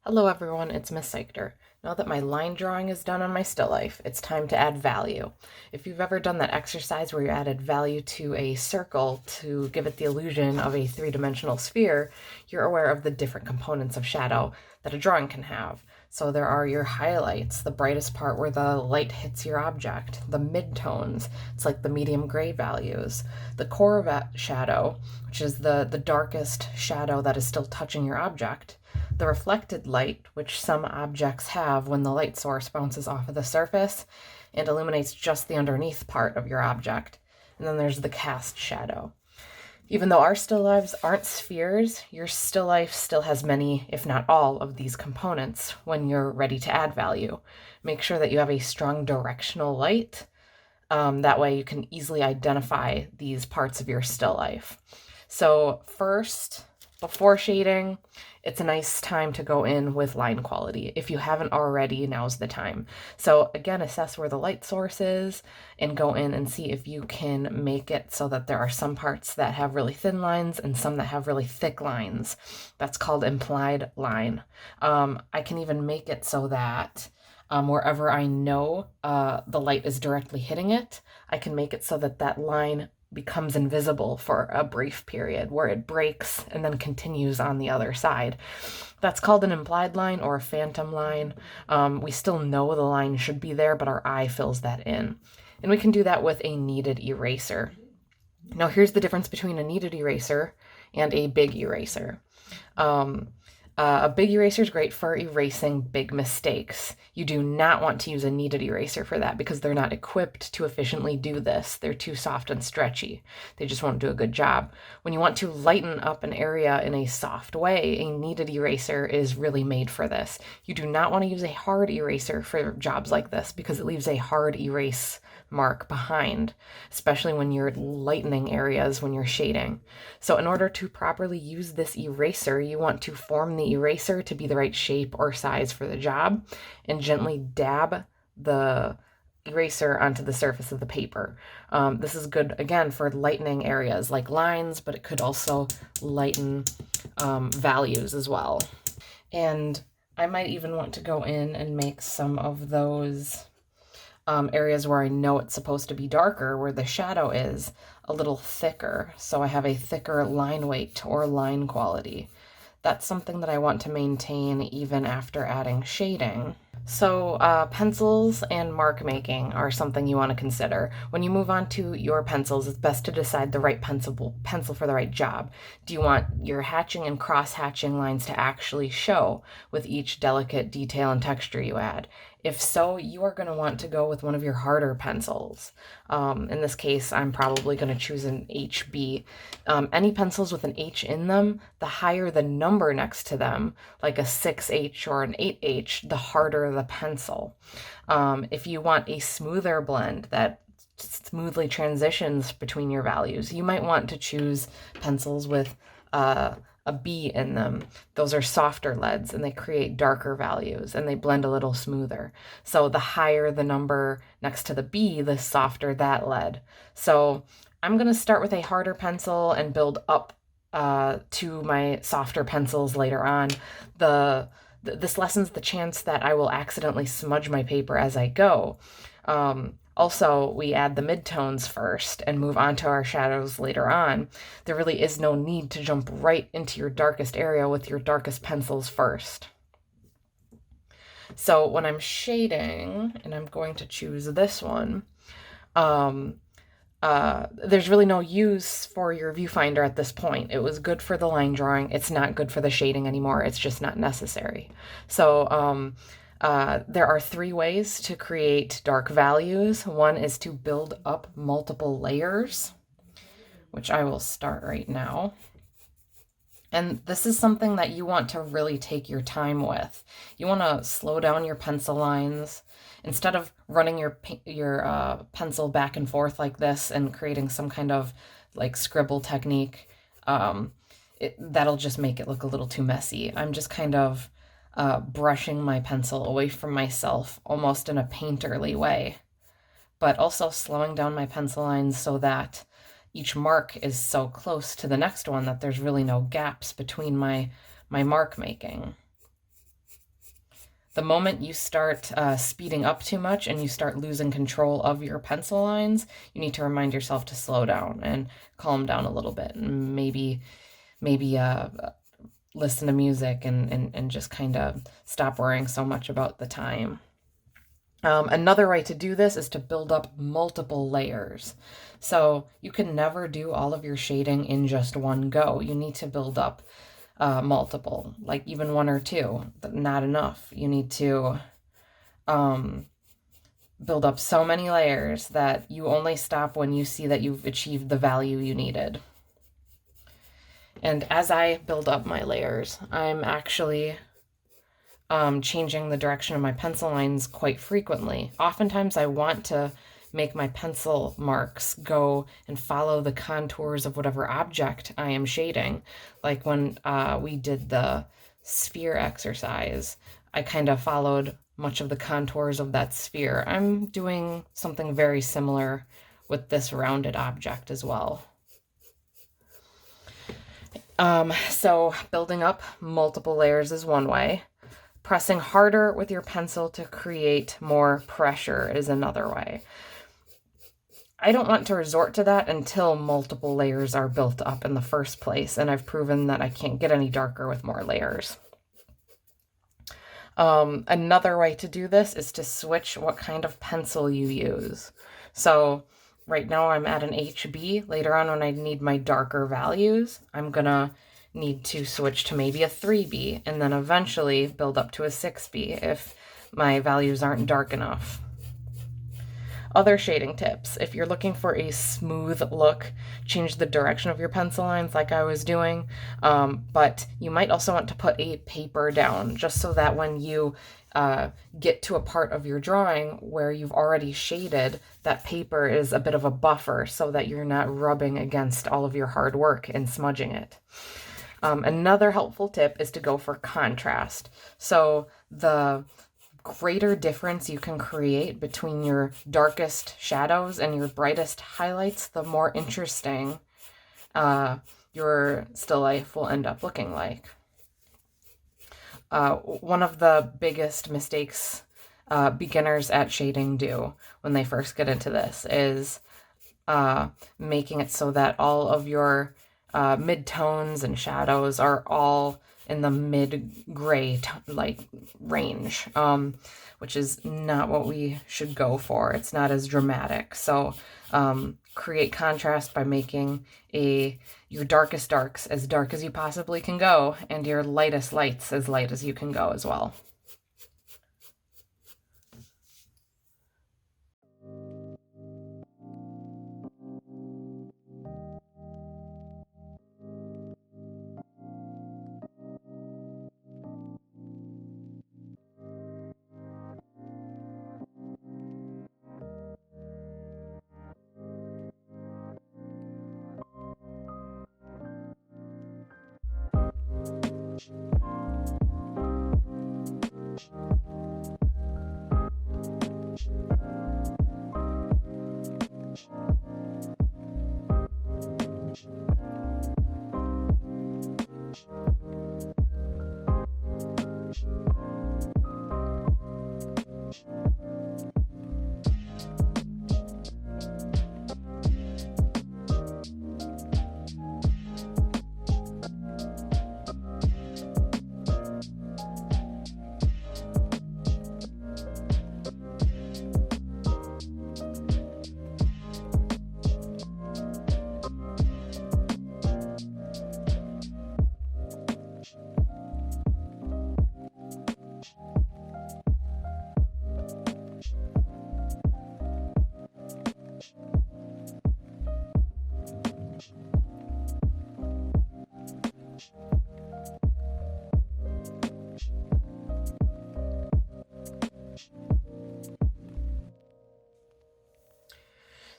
Hello everyone, it's Miss Seichter. Now that my line drawing is done on my still life, it's time to add value. If you've ever done that exercise where you added value to a circle to give it the illusion of a three-dimensional sphere, you're aware of the different components of shadow that a drawing can have. So there are your highlights, the brightest part where the light hits your object, the midtones, it's like the medium gray values, the core shadow, which is the darkest shadow that is still touching your object, the reflected light, which some objects have when the light source bounces off of the surface and illuminates just the underneath part of your object. And then there's the cast shadow. Even though our still lives aren't spheres, your still life still has many, if not all, of these components when you're ready to add value. Make sure that you have a strong directional light. That way you can easily identify these parts of your still life. So first, before shading, it's a nice time to go in with line quality. If you haven't already, now's the time. So again, assess where the light source is and go in and see if you can make it so that there are some parts that have really thin lines and some that have really thick lines. That's called implied line. I can even make it so that wherever I know the light is directly hitting it, I can make it so that that line becomes invisible for a brief period where it breaks and then continues on the other side. That's called an implied line or a phantom line. We still know the line should be there, but our eye fills that in. And we can do that with a kneaded eraser. Now here's the difference between a kneaded eraser and a big eraser. A big eraser is great for erasing big mistakes. You do not want to use a kneaded eraser for that because they're not equipped to efficiently do this. They're too soft and stretchy. They just won't do a good job. When you want to lighten up an area in a soft way, a kneaded eraser is really made for this. You do not want to use a hard eraser for jobs like this because it leaves a hard erase mark behind, especially when you're lightening areas when you're shading. So in order to properly use this eraser, you want to form the eraser to be the right shape or size for the job and gently dab the eraser onto the surface of the paper. This is good, again, for lightening areas like lines, but it could also lighten values as well. And I might even want to go in and make some of those areas where I know it's supposed to be darker, where the shadow is, a little thicker. So I have a thicker line weight or line quality. That's something that I want to maintain even after adding shading. So pencils and mark making are something you want to consider. When you move on to your pencils, it's best to decide the right pencil for the right job. Do you want your hatching and cross-hatching lines to actually show with each delicate detail and texture you add? If so, you are going to want to go with one of your harder pencils. In this case, I'm probably going to choose an HB. Any pencils with an H in them, the higher the number next to them, like a 6H or an 8H, the harder the pencil. If you want a smoother blend that smoothly transitions between your values, you might want to choose pencils with a B in them. Those are softer leads and they create darker values and they blend a little smoother. So the higher the number next to the B, the softer that lead. So I'm going to start with a harder pencil and build up to my softer pencils later on. This lessens the chance that I will accidentally smudge my paper as I go. Also, we add the midtones first and move on to our shadows later on. There really is no need to jump right into your darkest area with your darkest pencils first. So when I'm shading, and I'm going to choose this one, there's really no use for your viewfinder at this point. It was good for the line drawing. It's not good for the shading anymore. It's just not necessary. So there are 3 ways to create dark values. One is to build up multiple layers, which I will start right now. And this is something that you want to really take your time with. You want to slow down your pencil lines. Instead of running your pencil back and forth like this and creating some kind of like scribble technique, that'll just make it look a little too messy. I'm just kind of brushing my pencil away from myself almost in a painterly way, but also slowing down my pencil lines so that each mark is so close to the next one that there's really no gaps between my mark making. The moment you start speeding up too much and you start losing control of your pencil lines, you need to remind yourself to slow down and calm down a little bit, and maybe listen to music and just kind of stop worrying so much about the time. Another way to do this is to build up multiple layers. So you can never do all of your shading in just one go. You need to build up multiple, like even one or two, but not enough. You need to build up so many layers that you only stop when you see that you've achieved the value you needed. And as I build up my layers, I'm actually changing the direction of my pencil lines quite frequently. Oftentimes I want to make my pencil marks go and follow the contours of whatever object I am shading. Like when we did the sphere exercise, I kind of followed much of the contours of that sphere. I'm doing something very similar with this rounded object as well. So building up multiple layers is one way. Pressing harder with your pencil to create more pressure is another way. I don't want to resort to that until multiple layers are built up in the first place, and I've proven that I can't get any darker with more layers. Another way to do this is to switch what kind of pencil you use. So right now I'm at an HB. Later on when I need my darker values, I'm gonna need to switch to maybe a 3B and then eventually build up to a 6B if my values aren't dark enough. Other shading tips: if you're looking for a smooth look, change the direction of your pencil lines like I was doing, but you might also want to put a paper down just so that when you get to a part of your drawing where you've already shaded, that paper is a bit of a buffer so that you're not rubbing against all of your hard work and smudging it. Another helpful tip is to go for contrast. So the greater difference you can create between your darkest shadows and your brightest highlights, the more interesting your still life will end up looking like. One of the biggest mistakes beginners at shading do when they first get into this is making it so that all of your mid-tones and shadows are all in the mid-gray range, which is not what we should go for. It's not as dramatic. So create contrast by making your darkest darks as dark as you possibly can go, and your lightest lights as light as you can go as well.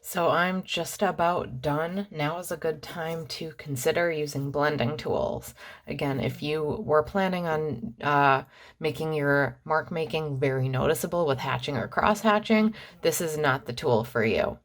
So I'm just about done. Now is a good time to consider using blending tools. Again, if you were planning on making your mark making very noticeable with hatching or cross hatching, this is not the tool for you.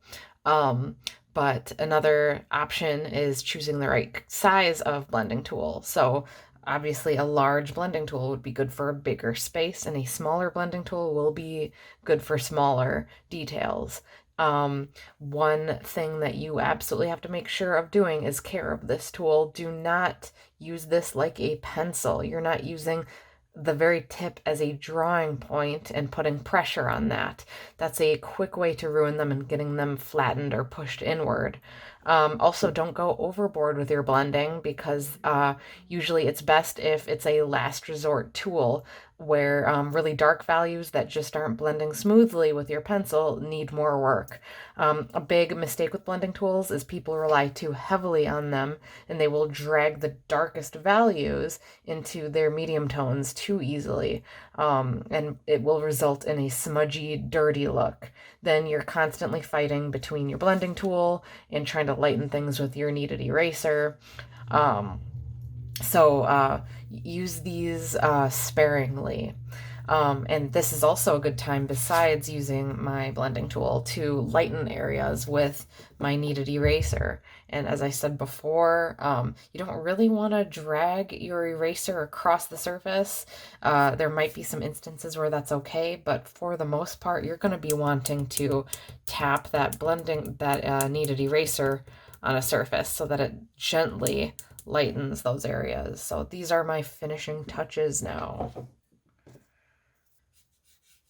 But another option is choosing the right size of blending tool. So Obviously, a large blending tool would be good for a bigger space, and a smaller blending tool will be good for smaller details. One thing that you absolutely have to make sure of doing is care of this tool. Do not use this like a pencil. You're not using the very tip as a drawing point and putting pressure on that. That's a quick way to ruin them and getting them flattened or pushed inward. Also, don't go overboard with your blending because usually it's best if it's a last resort tool where really dark values that just aren't blending smoothly with your pencil need more work. A big mistake with blending tools is people rely too heavily on them and they will drag the darkest values into their medium tones too easily. And it will result in a smudgy, dirty look. Then you're constantly fighting between your blending tool and trying to lighten things with your kneaded eraser. So use these sparingly. And this is also a good time, besides using my blending tool, to lighten areas with my kneaded eraser. And as I said before, you don't really want to drag your eraser across the surface. There might be some instances where that's okay, but for the most part, you're going to be wanting to tap that kneaded eraser on a surface so that it gently lightens those areas. So these are my finishing touches now.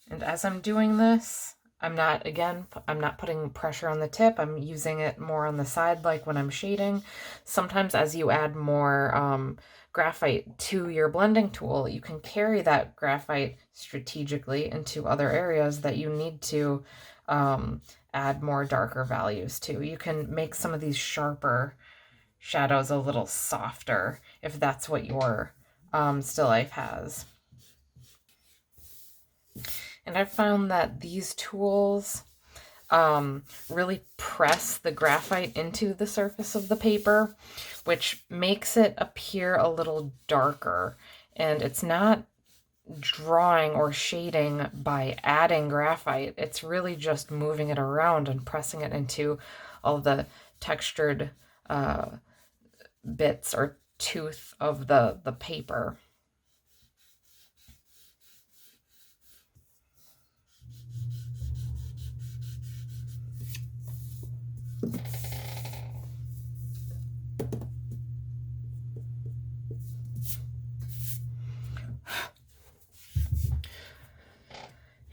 And as I'm doing this, I'm not putting pressure on the tip. I'm using it more on the side, like when I'm shading. Sometimes as you add more graphite to your blending tool, you can carry that graphite strategically into other areas that you need to add more darker values to. You can make some of these sharper shadows a little softer if that's what your still life has. And I've found that these tools really press the graphite into the surface of the paper, which makes it appear a little darker. And it's not drawing or shading by adding graphite. It's really just moving it around and pressing it into all the textured bits or tooth of the paper.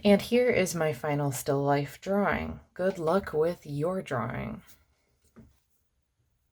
And here is my final still life drawing. Good luck with your drawing.